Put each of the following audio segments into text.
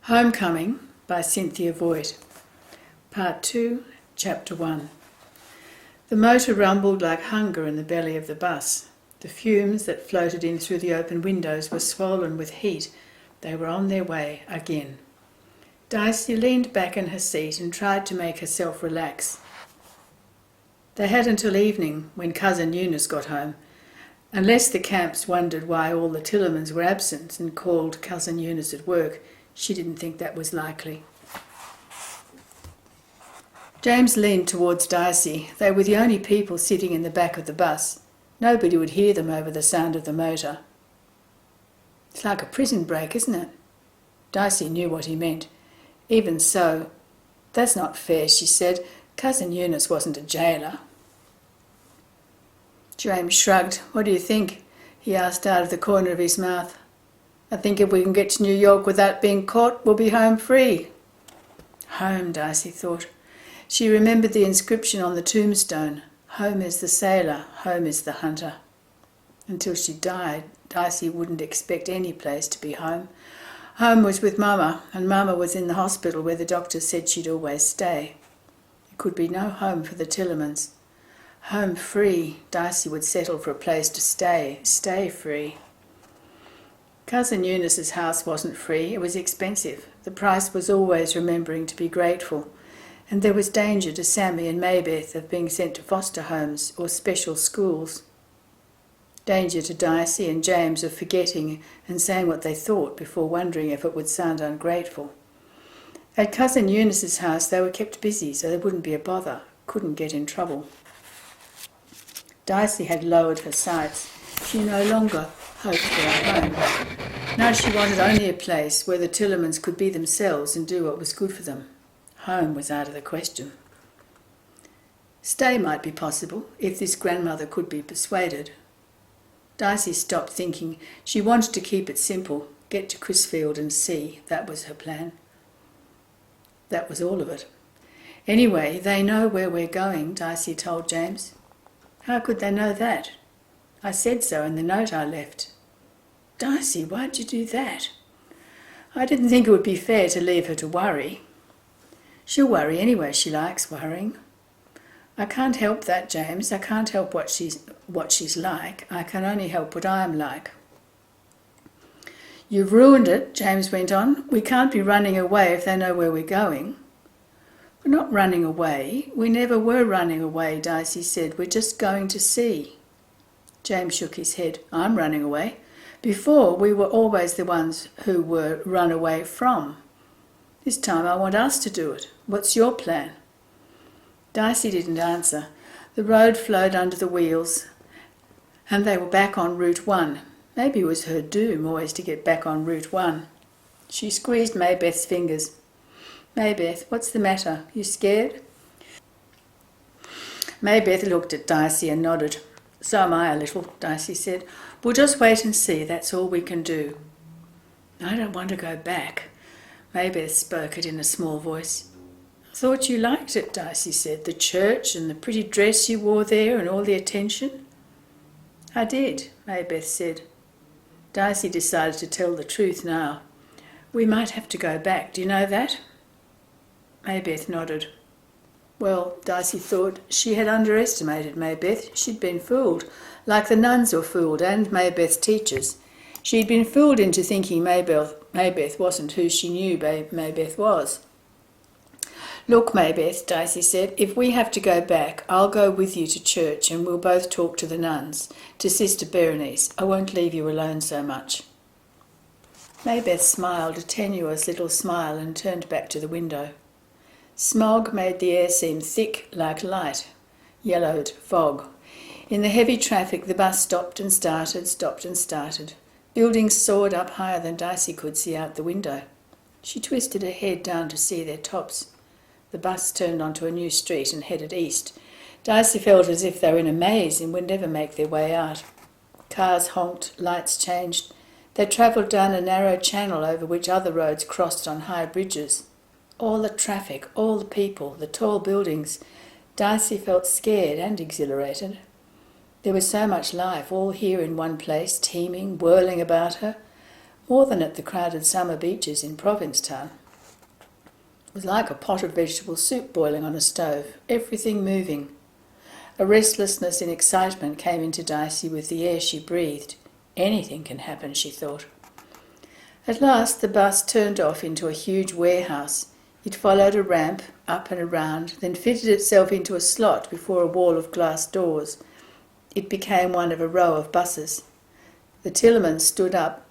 Homecoming by Cynthia Voigt. Part 2, Chapter 1. The motor rumbled like hunger in the belly of the bus. The fumes that floated in through the open windows were swollen with heat. They were on their way again. Dicey leaned back in her seat and tried to make herself relax. They had until evening, when Cousin Eunice got home, unless the Camps wondered why all the Tillermans were absent and called Cousin Eunice at work. She didn't think that was likely. James leaned towards Dicey. They were the only people sitting in the back of the bus. Nobody would hear them over the sound of the motor. It's like a prison break, isn't it? Dicey knew what he meant. Even so, that's not fair, she said. Cousin Eunice wasn't a jailer. James shrugged. What do you think? He asked out of the corner of his mouth. I think if we can get to New York without being caught, we'll be home free. Home, Dicey thought. She remembered the inscription on the tombstone. Home is the sailor, home is the hunter. Until she died, Dicey wouldn't expect any place to be home. Home was with Mama, and Mama was in the hospital where the doctor said she'd always stay. There could be no home for the Tillermans. Home free, Dicey would settle for a place to stay free. Cousin Eunice's house wasn't free, it was expensive. The price was always remembering to be grateful. And there was danger to Sammy and Maybeth of being sent to foster homes or special schools. Danger to Dicey and James of forgetting and saying what they thought before wondering if it would sound ungrateful. At Cousin Eunice's house they were kept busy so they wouldn't be a bother, couldn't get in trouble. Dicey had lowered her sights. She no longer hoped for a home. Now she wanted only a place where the Tillermans could be themselves and do what was good for them. Home was out of the question. Stay might be possible, if this grandmother could be persuaded. Dicey stopped thinking. She wanted to keep it simple, get to Chrisfield and see. That was her plan. That was all of it. Anyway, they know where we're going, Dicey told James. How could they know that? I said so in the note I left. Dicey, why'd you do that? I didn't think it would be fair to leave her to worry. She'll worry anyway, she likes worrying. I can't help that, James. I can't help what she's like. I can only help what I am like. You've ruined it, James went on. We can't be running away if they know where we're going. We're not running away. We never were running away, Dicey said. We're just going to see. James shook his head. I'm running away. Before, we were always the ones who were run away from. This time I want us to do it. What's your plan? Dicey didn't answer. The road flowed under the wheels, and they were back on Route 1. Maybe it was her doom always to get back on Route 1. She squeezed Maybeth's fingers. Maybeth, what's the matter? You scared? Maybeth looked at Dicey and nodded. So am I a little, Dicey said. We'll just wait and see, that's all we can do. I don't want to go back. Maybeth spoke it in a small voice. I thought you liked it, Dicey said. The church and the pretty dress you wore there and all the attention. I did, Maybeth said. Dicey decided to tell the truth now. We might have to go back, do you know that? Maybeth nodded. Well, Dicey thought, she had underestimated Maybeth. She'd been fooled, like the nuns were fooled and Maybeth's teachers. She'd been fooled into thinking Maybeth wasn't who she knew Maybeth was. Look, Maybeth, Dicey said, if we have to go back, I'll go with you to church and we'll both talk to the nuns, to Sister Berenice. I won't leave you alone so much. Maybeth smiled, a tenuous little smile, and turned back to the window. Smog made the air seem thick like light, yellowed fog. In the heavy traffic, the bus stopped and started. Buildings soared up higher than Dicey could see out the window. She twisted her head down to see their tops. The bus turned onto a new street and headed east. Dicey felt as if they were in a maze and would never make their way out. Cars honked, lights changed. They travelled down a narrow channel over which other roads crossed on high bridges. All the traffic, all the people, the tall buildings. Dicey felt scared and exhilarated. There was so much life, all here in one place, teeming, whirling about her. more than at the crowded summer beaches in Provincetown. It was like a pot of vegetable soup boiling on a stove, everything moving. A restlessness and excitement came into Dicey with the air she breathed. Anything can happen, she thought. At last the bus turned off into a huge warehouse. It followed a ramp, up and around, then fitted itself into a slot before a wall of glass doors. It became one of a row of buses. The Tillermans stood up.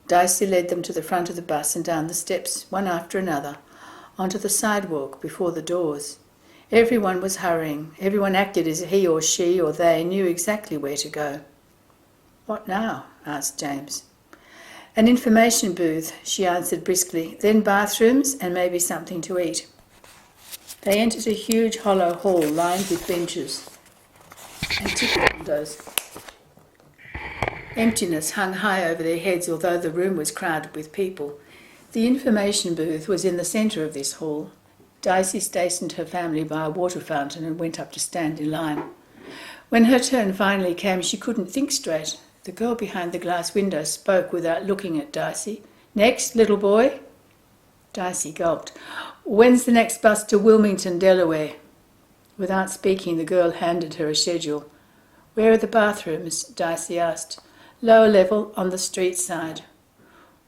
Dicey led them to the front of the bus and down the steps, one after another, onto the sidewalk before the doors. Everyone was hurrying. Everyone acted as he or she or they knew exactly where to go. "What now?" asked James. "An information booth," she answered briskly, "then bathrooms and maybe something to eat." They entered a huge hollow hall lined with benches and ticket windows. Emptiness hung high over their heads, although the room was crowded with people. The information booth was in the centre of this hall. Dicey stationed her family by a water fountain and went up to stand in line. When her turn finally came, she couldn't think straight. The girl behind the glass window spoke without looking at Dicey. "Next, little boy." Dicey gulped. "When's the next bus to Wilmington, Delaware?" Without speaking, the girl handed her a schedule. "Where are the bathrooms?" Dicey asked. "Lower level, on the street side."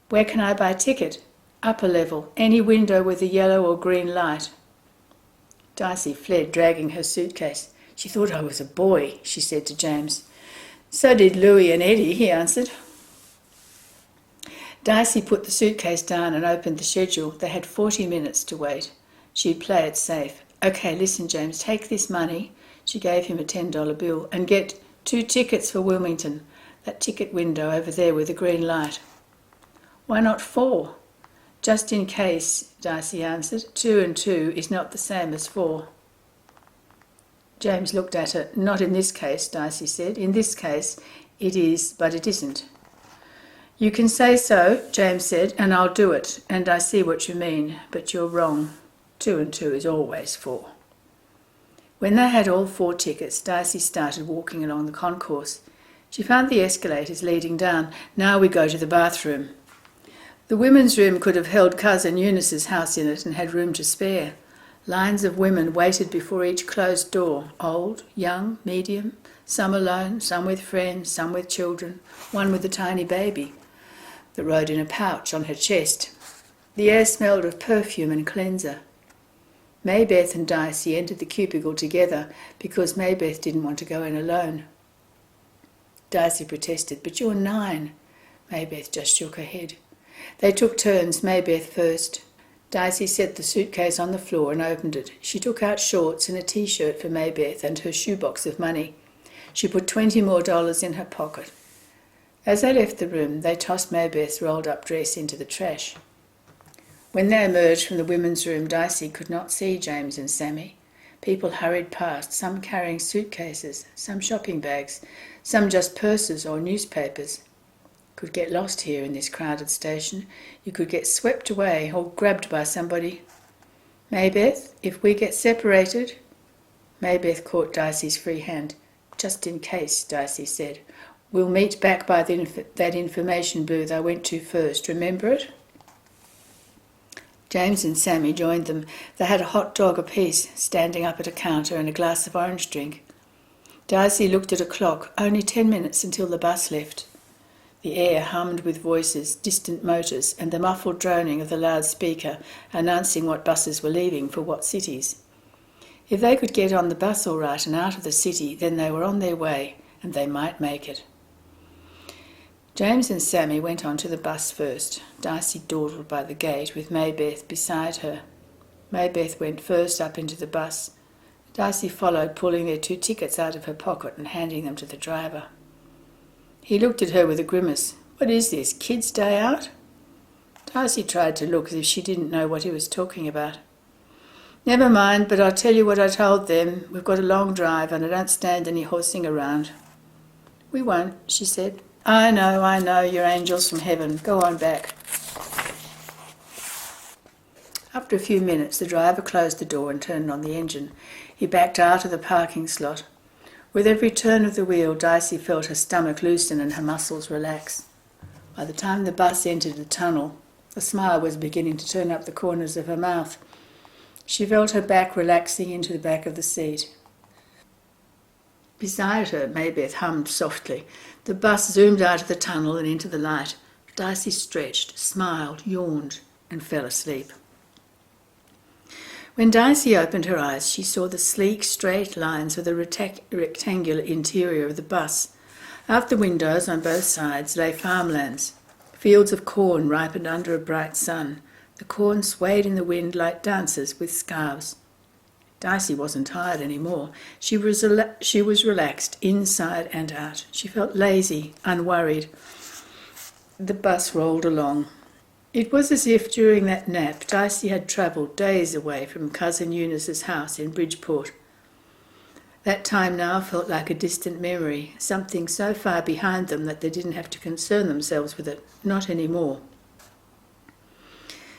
"Where can I buy a ticket?" "Upper level, any window with a yellow or green light." Dicey fled, dragging her suitcase. "She thought I was a boy," she said to James. "So did Louie and Eddie," he answered. Dicey put the suitcase down and opened the schedule. They had 40 minutes to wait. She'd play it safe. "Okay, listen, James, take this money," she gave him a $10 bill, "and get 2 tickets for Wilmington, that ticket window over there with the green light." "Why not 4? "Just in case," Dicey answered. 2 and 2 is not the same as 4. James looked at her. "Not in this case," Dicey said. "In this case, it is, but it isn't." "You can say so," James said, "and I'll do it. And I see what you mean, but you're wrong. 2 and 2 is always 4. When they had all 4 tickets, Dicey started walking along the concourse. She found the escalators leading down. "Now we go to the bathroom." The women's room could have held Cousin Eunice's house in it and had room to spare. Lines of women waited before each closed door, old, young, medium, some alone, some with friends, some with children, one with a tiny baby that rode in a pouch on her chest. The air smelled of perfume and cleanser. Maybeth and Dicey entered the cubicle together because Maybeth didn't want to go in alone. Dicey protested. "But you're 9. Maybeth just shook her head. They took turns, Maybeth first. Dicey set the suitcase on the floor and opened it. She took out shorts and a T-shirt for Maybeth and her shoebox of money. She put $20 more in her pocket. As they left the room, they tossed Maybeth's rolled-up dress into the trash. When they emerged from the women's room, Dicey could not see James and Sammy. People hurried past, some carrying suitcases, some shopping bags, some just purses or newspapers. Could get lost here in this crowded station. You could get swept away or grabbed by somebody. "Maybeth, if we get separated..." Maybeth caught Dicey's free hand. "Just in case," Dicey said. "We'll meet back by that information booth I went to first. Remember it?" James and Sammy joined them. They had a hot dog apiece, standing up at a counter, and a glass of orange drink. Dicey looked at a clock. Only 10 minutes until the bus left. The air hummed with voices, distant motors, and the muffled droning of the loudspeaker announcing what buses were leaving for what cities. If they could get on the bus all right and out of the city, then they were on their way, and they might make it. James and Sammy went on to the bus first. Dicey dawdled by the gate with Maybeth beside her. Maybeth went first up into the bus. Dicey followed, pulling their 2 tickets out of her pocket and handing them to the driver. He looked at her with a grimace. "What is this, kids' day out?" Dicey tried to look as if she didn't know what he was talking about. "Never mind, but I'll tell you what I told them. We've got a long drive and I don't stand any horsing around." "We won't," she said. I know, you're angels from heaven. Go on back." After a few minutes, the driver closed the door and turned on the engine. He backed out of the parking slot. With every turn of the wheel, Dicey felt her stomach loosen and her muscles relax. By the time the bus entered the tunnel, a smile was beginning to turn up the corners of her mouth. She felt her back relaxing into the back of the seat. Beside her, Maybeth hummed softly. The bus zoomed out of the tunnel and into the light. Darcy stretched, smiled, yawned, and fell asleep. When Darcy opened her eyes, she saw the sleek, straight lines of the rectangular interior of the bus. Out the windows on both sides lay farmlands. Fields of corn ripened under a bright sun. The corn swayed in the wind like dancers with scarves. Darcy wasn't tired anymore. She was relaxed inside and out. She felt lazy, unworried. The bus rolled along. It was as if during that nap Darcy had travelled days away from Cousin Eunice's house in Bridgeport. That time now felt like a distant memory, something so far behind them that they didn't have to concern themselves with it, not anymore.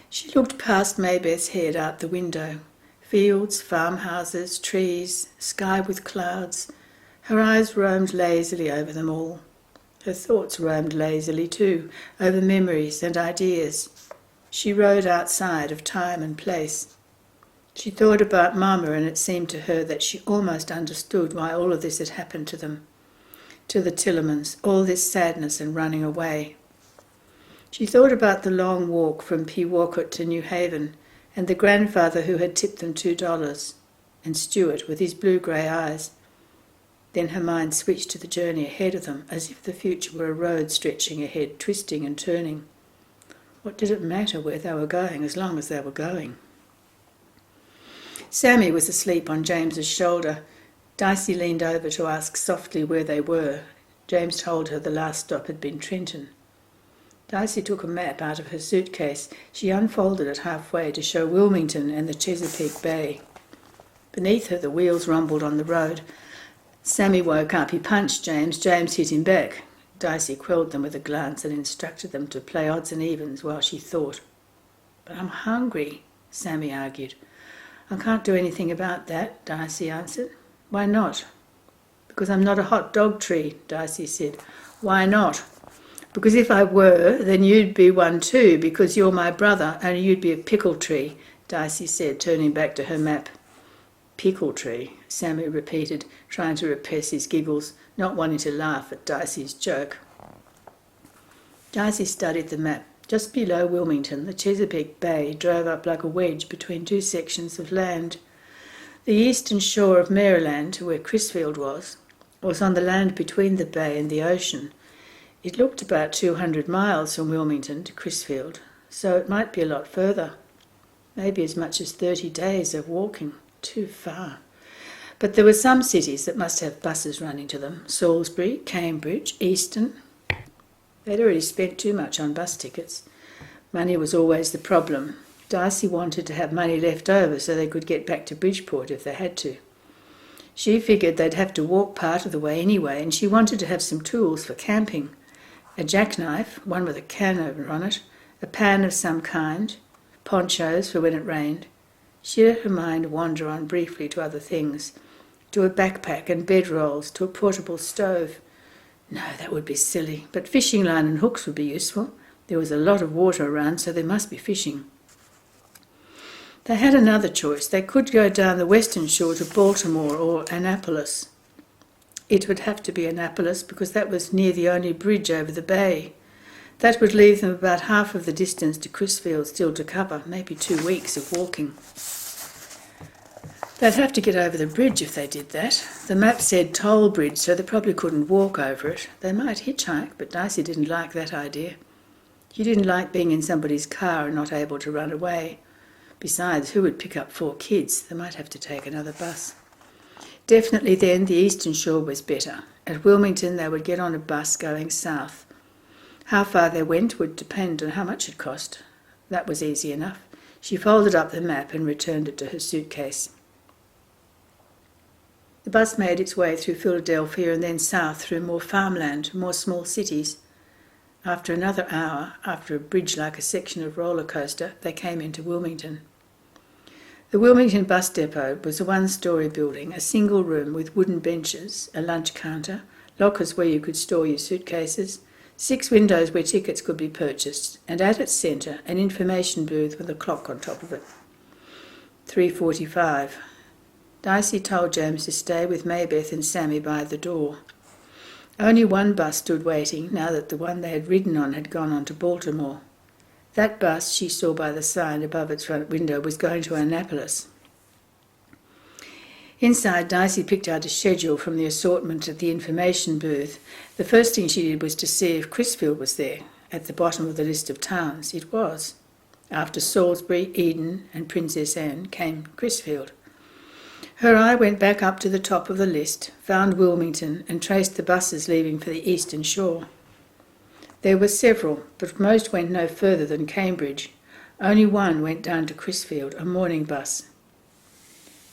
She looked past Maybeth's head out the window. Fields, farmhouses, trees, sky with clouds. Her eyes roamed lazily over them all. Her thoughts roamed lazily too, over memories and ideas. She rode outside of time and place. She thought about Mama, and it seemed to her that she almost understood why all of this had happened to them, to the Tillermans, all this sadness and running away. She thought about the long walk from Pewaukee to New Haven, and the grandfather who had tipped them $2, and Stuart with his blue-grey eyes. Then her mind switched to the journey ahead of them, as if the future were a road stretching ahead, twisting and turning. What did it matter where they were going, as long as they were going? Sammy was asleep on James's shoulder. Darcy leaned over to ask softly where they were. James told her the last stop had been Trenton. Darcy took a map out of her suitcase. She unfolded it halfway to show Wilmington and the Chesapeake Bay. Beneath her, the wheels rumbled on the road. Sammy woke up. He punched James. James hit him back. Darcy quelled them with a glance and instructed them to play odds and evens while she thought. "But I'm hungry," Sammy argued. "I can't do anything about that," Darcy answered. "Why not?" "Because I'm not a hot dog tree," Darcy said. "Why not?" "Because if I were, then you'd be one too, because you're my brother, and you'd be a pickle tree," Darcy said, turning back to her map. "Pickle tree," Sammy repeated, trying to repress his giggles, not wanting to laugh at Darcy's joke. Darcy studied the map. Just below Wilmington, the Chesapeake Bay drove up like a wedge between two sections of land. The eastern shore of Maryland, where Crisfield was on the land between the bay and the ocean. It looked about 200 miles from Wilmington to Crisfield, so it might be a lot further. Maybe as much as 30 days of walking. Too far. But there were some cities that must have buses running to them. Salisbury, Cambridge, Easton. They'd already spent too much on bus tickets. Money was always the problem. Darcy wanted to have money left over so they could get back to Bridgeport if they had to. She figured they'd have to walk part of the way anyway, and she wanted to have some tools for camping. A jackknife, one with a can over on it, a pan of some kind, ponchos for when it rained. She let her mind wander on briefly to other things, to a backpack and bedrolls, to a portable stove. No, that would be silly, but fishing line and hooks would be useful. There was a lot of water around, so there must be fishing. They had another choice. They could go down the western shore to Baltimore or Annapolis. It would have to be Annapolis because that was near the only bridge over the bay. That would leave them about half of the distance to Crisfield still to cover, maybe 2 weeks of walking. They'd have to get over the bridge if they did that. The map said toll bridge, so they probably couldn't walk over it. They might hitchhike, but Darcy didn't like that idea. She didn't like being in somebody's car and not able to run away. Besides, who would pick up 4 kids? They might have to take another bus. Definitely then the eastern shore was better. At Wilmington they would get on a bus going south. How far they went would depend on how much it cost. That was easy enough. She folded up the map and returned it to her suitcase. The bus made its way through Philadelphia and then south through more farmland, more small cities. After another hour, after a bridge like a section of roller coaster, they came into Wilmington. The Wilmington bus depot was a 1-story building, a single room with wooden benches, a lunch counter, lockers where you could store your suitcases, 6 windows where tickets could be purchased, and at its centre an information booth with a clock on top of it. 3:45. Dicey told James to stay with Maybeth and Sammy by the door. Only one bus stood waiting now that the one they had ridden on had gone on to Baltimore. That bus, she saw by the sign above its front window, was going to Annapolis. Inside, Dicey picked out a schedule from the assortment at the information booth. The first thing she did was to see if Crisfield was there. At the bottom of the list of towns, it was. After Salisbury, Eden and Princess Anne came Crisfield. Her eye went back up to the top of the list, found Wilmington and traced the buses leaving for the eastern shore. There were several, but most went no further than Cambridge. Only one went down to Crisfield, a morning bus.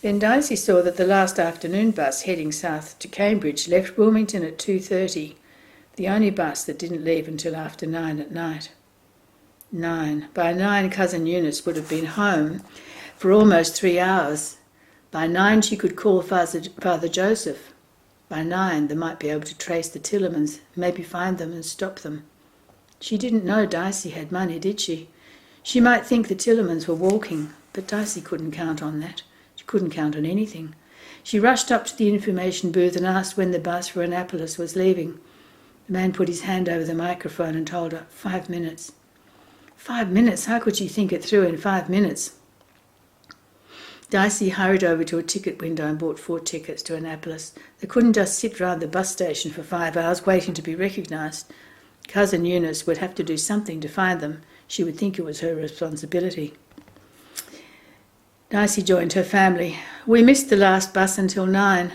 Then Dicey saw that the last afternoon bus heading south to Cambridge left Wilmington at 2:30, the only bus that didn't leave until after 9 at night. 9. By 9, Cousin Eunice would have been home for almost 3 hours. By 9, she could call Father Joseph. By 9, they might be able to trace the Tillermans, maybe find them and stop them. She didn't know Dicey had money, did she? She might think the Tillermans were walking, but Dicey couldn't count on that. She couldn't count on anything. She rushed up to the information booth and asked when the bus for Annapolis was leaving. The man put his hand over the microphone and told her, 5 minutes. 5 minutes? How could she think it through in 5 minutes? Dicey hurried over to a ticket window and bought 4 tickets to Annapolis. They couldn't just sit round the bus station for 5 hours waiting to be recognised. Cousin Eunice would have to do something to find them. She would think it was her responsibility. Dicey joined her family. We missed the last bus until 9.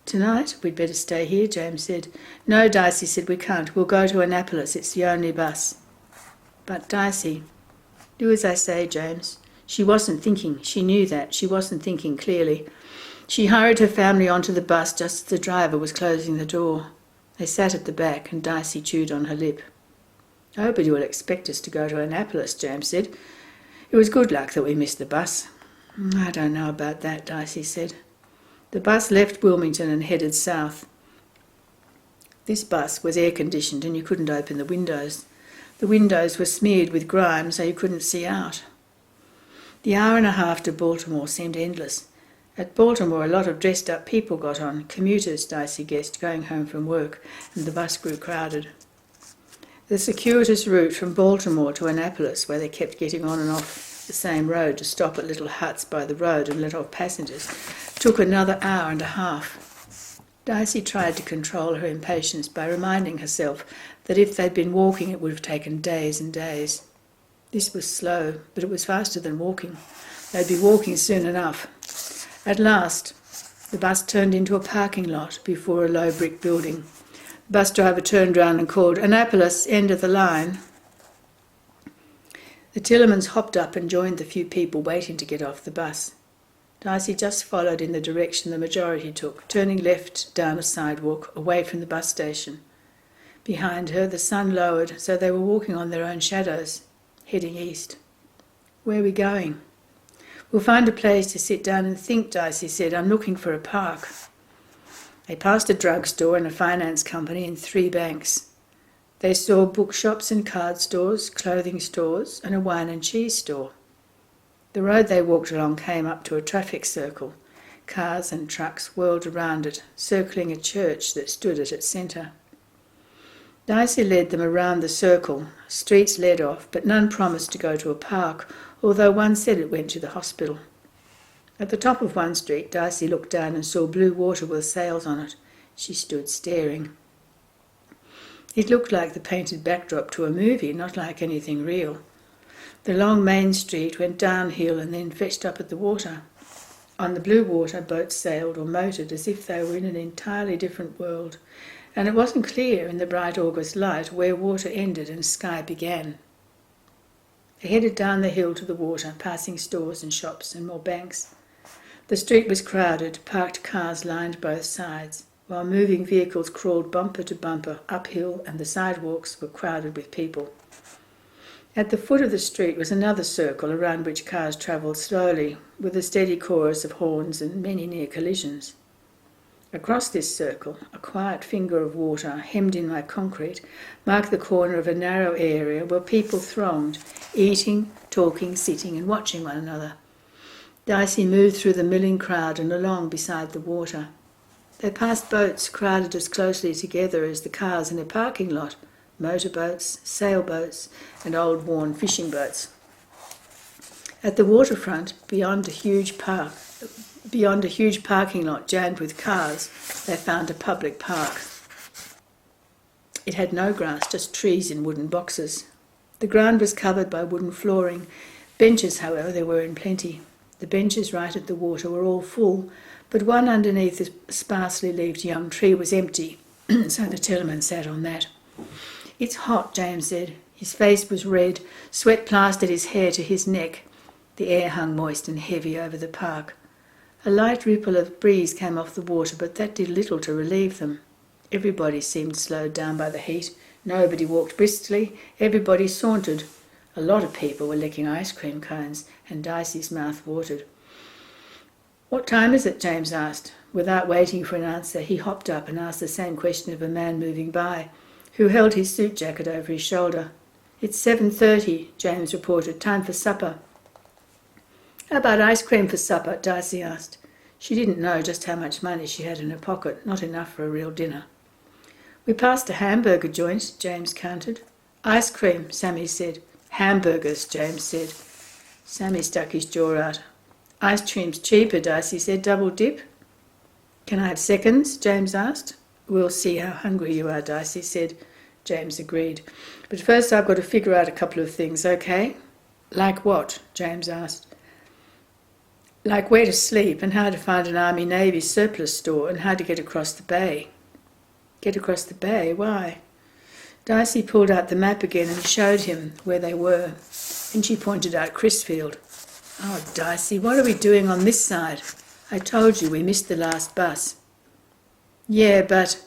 Tonight? We'd better stay here, James said. No, Dicey said, we can't. We'll go to Annapolis. It's the only bus. But Dicey, do as I say, James. She wasn't thinking. She knew that. She wasn't thinking clearly. She hurried her family onto the bus just as the driver was closing the door. They sat at the back and Dicey chewed on her lip. Nobody will expect us to go to Annapolis, James said. It was good luck that we missed the bus. I don't know about that, Dicey said. The bus left Wilmington and headed south. This bus was air-conditioned and you couldn't open the windows. The windows were smeared with grime so you couldn't see out. The hour and a half to Baltimore seemed endless. At Baltimore, a lot of dressed-up people got on, commuters, Dicey guessed, going home from work, and the bus grew crowded. The circuitous route from Baltimore to Annapolis, where they kept getting on and off the same road to stop at little huts by the road and let off passengers, took another hour and a half. Dicey tried to control her impatience by reminding herself that if they'd been walking it would have taken days and days. This was slow, but it was faster than walking. They'd be walking soon enough. At last, the bus turned into a parking lot before a low brick building. The bus driver turned round and called, Annapolis, end of the line. The Tillermans hopped up and joined the few people waiting to get off the bus. Dicey just followed in the direction the majority took, turning left down a sidewalk away from the bus station. Behind her, the sun lowered, so they were walking on their own shadows, heading east. Where are we going? We'll find a place to sit down and think, Dicey said. I'm looking for a park. They passed a drugstore and a finance company and 3 banks. They saw bookshops and card stores, clothing stores, and a wine and cheese store. The road they walked along came up to a traffic circle. Cars and trucks whirled around it, circling a church that stood at its centre. Dicey led them around the circle. Streets led off, but none promised to go to a park, although one said it went to the hospital. At the top of one street, Dicey looked down and saw blue water with sails on it. She stood staring. It looked like the painted backdrop to a movie, not like anything real. The long main street went downhill and then fetched up at the water. On the blue water, boats sailed or motored as if they were in an entirely different world, and it wasn't clear in the bright August light where water ended and sky began. They headed down the hill to the water, passing stores and shops and more banks. The street was crowded, parked cars lined both sides, while moving vehicles crawled bumper to bumper uphill and the sidewalks were crowded with people. At the foot of the street was another circle around which cars travelled slowly, with a steady chorus of horns and many near collisions. Across this circle, a quiet finger of water, hemmed in by concrete, marked the corner of a narrow area where people thronged, eating, talking, sitting and watching one another. Dicey moved through the milling crowd and along beside the water. They passed boats crowded as closely together as the cars in a parking lot, motorboats, sailboats and old worn fishing boats. At the waterfront, beyond a huge parking lot jammed with cars, they found a public park. It had no grass, just trees in wooden boxes. The ground was covered by wooden flooring. Benches, however, there were in plenty. The benches right at the water were all full, but one underneath a sparsely leaved young tree was empty, so the Tellerman sat on that. "It's hot," James said. His face was red, sweat plastered his hair to his neck. The air hung moist and heavy over the park. A light ripple of breeze came off the water, but that did little to relieve them. Everybody seemed slowed down by the heat. Nobody walked briskly. Everybody sauntered. A lot of people were licking ice cream cones, and Dicey's mouth watered. "What time is it?" James asked. Without waiting for an answer, he hopped up and asked the same question of a man moving by, who held his suit jacket over his shoulder. "It's 7:30, James reported. "Time for supper." "How about ice cream for supper?" Dicey asked. She didn't know just how much money she had in her pocket, not enough for a real dinner. "We passed a hamburger joint," James counted. "Ice cream," Sammy said. "Hamburgers," James said. Sammy stuck his jaw out. "Ice cream's cheaper," Dicey said. "Double dip?" "Can I have seconds?" James asked. "We'll see how hungry you are," Dicey said. James agreed. "But first I've got to figure out a couple of things, okay?" "Like what?" James asked. "Like where to sleep and how to find an Army-Navy surplus store and how to get across the bay." "Get across the bay? Why?" Dicey pulled out the map again and showed him where they were. Then she pointed out Chrisfield. "Oh, Dicey, what are we doing on this side? I told you we missed the last bus." "Yeah, but..."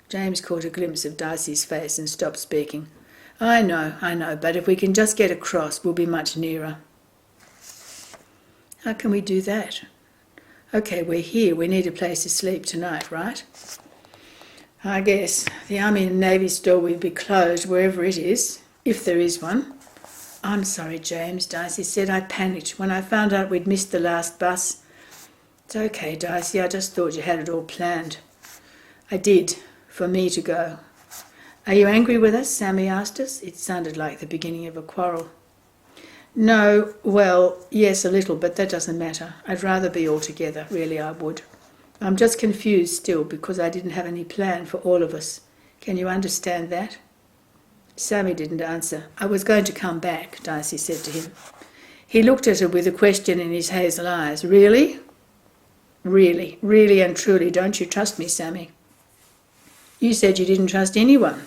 James caught a glimpse of Dicey's face and stopped speaking. I know, but if we can just get across, we'll be much nearer." "How can we do that?" "Okay, we're here. We need a place to sleep tonight, right?" "I guess. The Army and Navy store will be closed wherever it is, if there is one." "I'm sorry, James," Dicey said. "I panicked when I found out we'd missed the last bus." "It's okay, Dicey. I just thought you had it all planned." "I did, for me to go." "Are you angry with us?" Sammy asked us. It sounded like the beginning of a quarrel. "No, well, yes, a little, but that doesn't matter. I'd rather be all together, really I would. I'm just confused still because I didn't have any plan for all of us. Can you understand that?" Sammy didn't answer. "I was going to come back," Dicey said to him. He looked at her with a question in his hazel eyes. "Really?" Really and truly, don't you trust me, Sammy?" "You said you didn't trust anyone."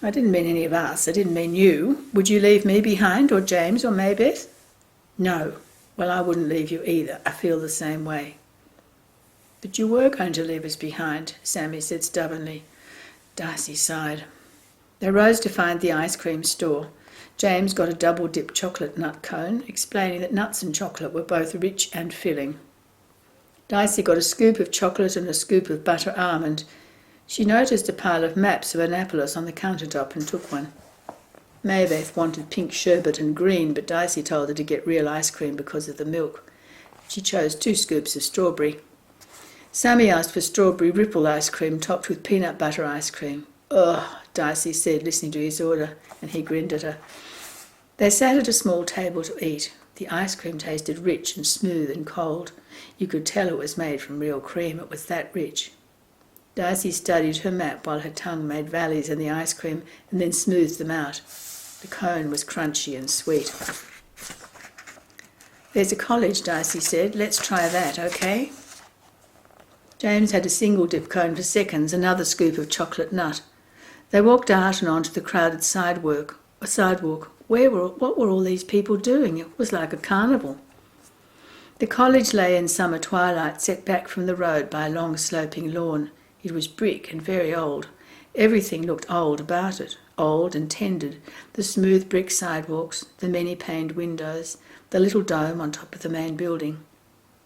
"I didn't mean any of us. I didn't mean you. Would you leave me behind, or James, or Maybeth?" "No." "Well, I wouldn't leave you either. I feel the same way." "But you were going to leave us behind," Sammy said stubbornly. Dicey sighed. They rose to find the ice cream store. James got a double-dip chocolate nut cone, explaining that nuts and chocolate were both rich and filling. Dicey got a scoop of chocolate and a scoop of butter almond. She noticed a pile of maps of Annapolis on the countertop and took one. Maybeth wanted pink sherbet and green, but Dicey told her to get real ice cream because of the milk. She chose 2 scoops of strawberry. Sammy asked for strawberry ripple ice cream topped with peanut butter ice cream. "Ugh," Dicey said, listening to his order, and he grinned at her. They sat at a small table to eat. The ice cream tasted rich and smooth and cold. You could tell it was made from real cream. It was that rich. Dicey studied her map while her tongue made valleys in the ice cream and then smoothed them out. The cone was crunchy and sweet. "There's a college," Dicey said. "Let's try that, okay?" James had a single dip cone for seconds, another scoop of chocolate nut. They walked out and onto the crowded sidewalk. What were all these people doing? It was like a carnival. The college lay in summer twilight, set back from the road by a long sloping lawn. It was brick and very old. Everything looked old about it, old and tended. The smooth brick sidewalks, the many-paned windows, the little dome on top of the main building.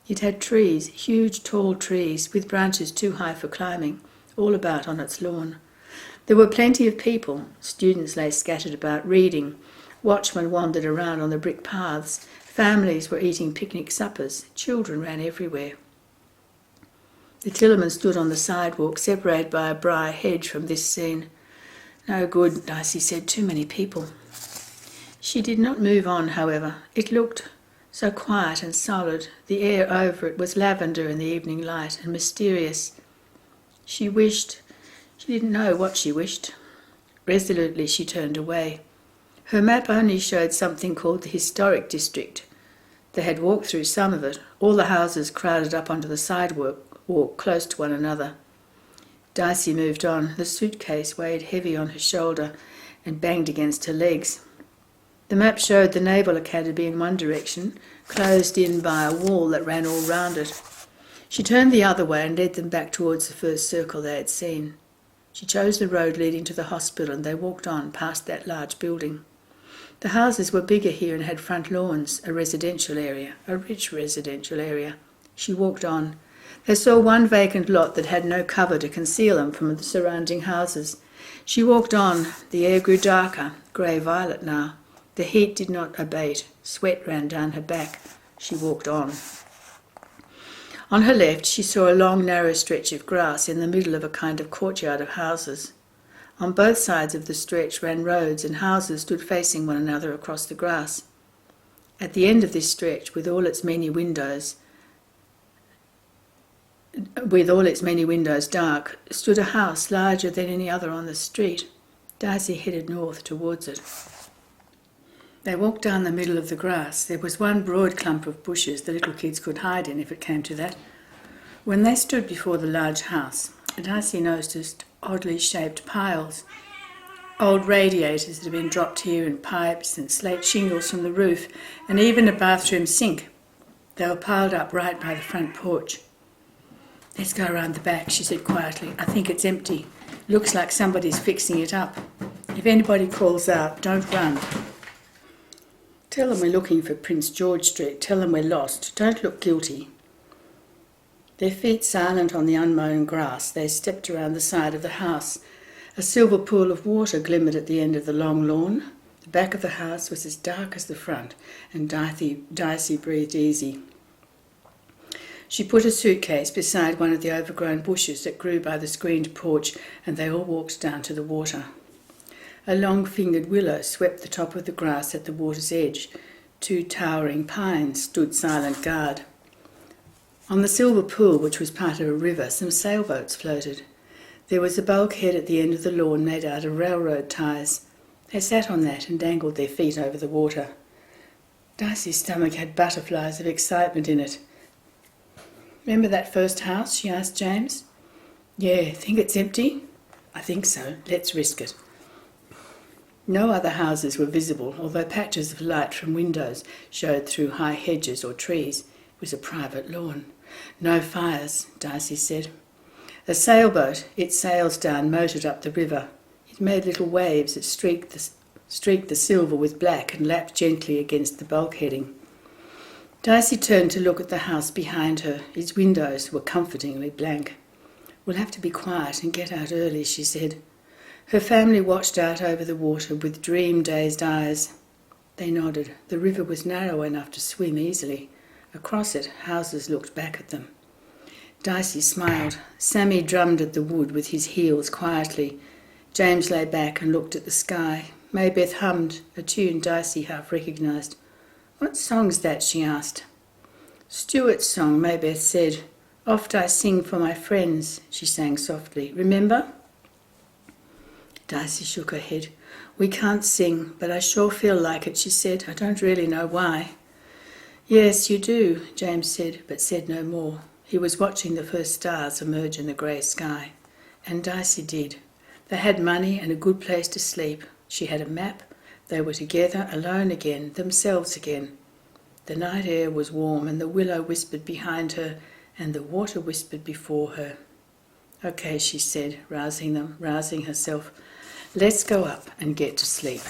It had trees, huge tall trees, with branches too high for climbing, all about on its lawn. There were plenty of people. Students lay scattered about reading. Watchmen wandered around on the brick paths. Families were eating picnic suppers. Children ran everywhere. The Tillerman stood on the sidewalk, separated by a briar hedge from this scene. No good, Dicey said, too many people. She did not move on, however. It looked so quiet and solid. The air over it was lavender in the evening light and mysterious. She didn't know what she wished. Resolutely she turned away. Her map only showed something called the Historic District. They had walked through some of it, all the houses crowded up onto the sidewalk, close to one another. Dicey moved on. The suitcase weighed heavy on her shoulder and banged against her legs. The map showed the Naval Academy in one direction, closed in by a wall that ran all round it. She turned the other way and led them back towards the first circle they had seen. She chose the road leading to the hospital, and they walked on past that large building. The houses were bigger here and had front lawns, a residential area, a rich residential area. She walked on. They saw one vacant lot that had no cover to conceal them from the surrounding houses. She walked on. The air grew darker, grey-violet now. The heat did not abate. Sweat ran down her back. She walked on. On her left she saw a long narrow stretch of grass in the middle of a kind of courtyard of houses. On both sides of the stretch ran roads, and houses stood facing one another across the grass. At the end of this stretch, with all its many windows dark, stood a house larger than any other on the street. Dicey headed north towards it. They walked down the middle of the grass. There was one broad clump of bushes the little kids could hide in if it came to that. When they stood before the large house, Dicey noticed oddly shaped piles. Old radiators that had been dropped here, and pipes and slate shingles from the roof, and even a bathroom sink. They were piled up right by the front porch. "Let's go around the back," she said quietly. "I think it's empty. Looks like somebody's fixing it up. If anybody calls out, don't run. Tell them we're looking for Prince George Street. Tell them we're lost. Don't look guilty." Their feet silent on the unmown grass, they stepped around the side of the house. A silver pool of water glimmered at the end of the long lawn. The back of the house was as dark as the front, and Dicey breathed easy. She put a suitcase beside one of the overgrown bushes that grew by the screened porch, and they all walked down to the water. A long-fingered willow swept the top of the grass at the water's edge. Two towering pines stood silent guard. On the silver pool, which was part of a river, some sailboats floated. There was a bulkhead at the end of the lawn made out of railroad ties. They sat on that and dangled their feet over the water. Dicey's stomach had butterflies of excitement in it. "Remember that first house?" she asked James. "Yeah, think it's empty?" "I think so. Let's risk it." No other houses were visible, although patches of light from windows showed through high hedges or trees. It was a private lawn. "No fires," Dicey said. A sailboat, its sails down, motored up the river. It made little waves that streaked the silver with black and lapped gently against the bulkheading. Dicey turned to look at the house behind her. Its windows were comfortingly blank. "We'll have to be quiet and get out early," she said. Her family watched out over the water with dream-dazed eyes. They nodded. The river was narrow enough to swim easily. Across it, houses looked back at them. Dicey smiled. Sammy drummed at the wood with his heels quietly. James lay back and looked at the sky. Maybeth hummed, a tune Dicey half recognised. "What song's that?" she asked. "Stuart's song," Maybeth said. "Oft I sing for my friends," she sang softly. "Remember?" Dicey shook her head. "We can't sing, but I sure feel like it," she said. "I don't really know why." "Yes, you do," James said, but said no more. He was watching the first stars emerge in the grey sky. And Dicey did. They had money and a good place to sleep. She had a map. They were together, alone again, themselves again. The night air was warm, and the willow whispered behind her, and the water whispered before her. "Okay," she said, rousing herself. "Let's go up and get to sleep."